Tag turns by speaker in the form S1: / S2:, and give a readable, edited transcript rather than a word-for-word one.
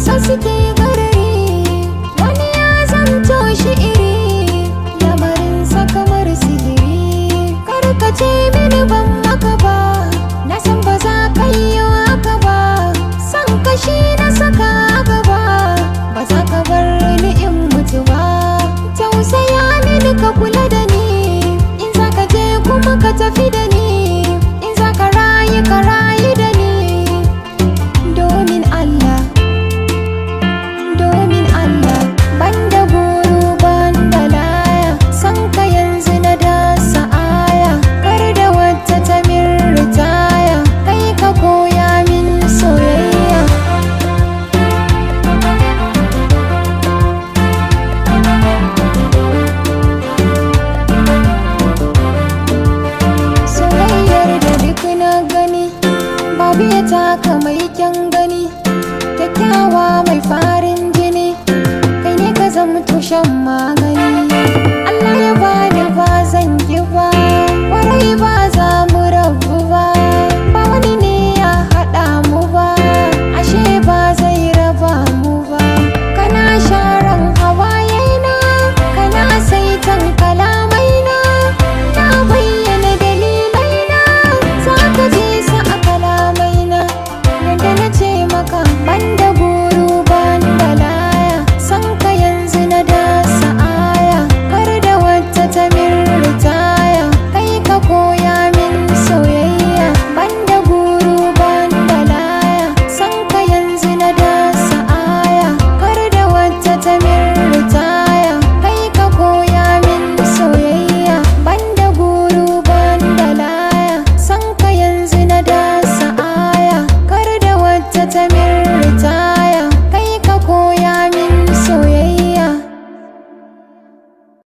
S1: sa suke garari, wani ya zanto shi iri, lamarinsa kamar sihiri. Karkace mini ban maka ba, na san ba za ka yi haka ba, san kashi na saka gaba, ba za ka bar ni in mutu ba. Tausaya mini ka kula da ni, in za ka je kuma ka tafi da ni, in za ka rayu da ni. Domin Allah, domin Allah, banda guru banda laya, san ka yanzu na dasa aya, kar da wata ta min ritaya, kai ka koya min soyayya. Soyayyar da duk na gani, babu ya taka mai kyan gani, kyakkyawa mai farin jini, kai ne ka zama tushen ma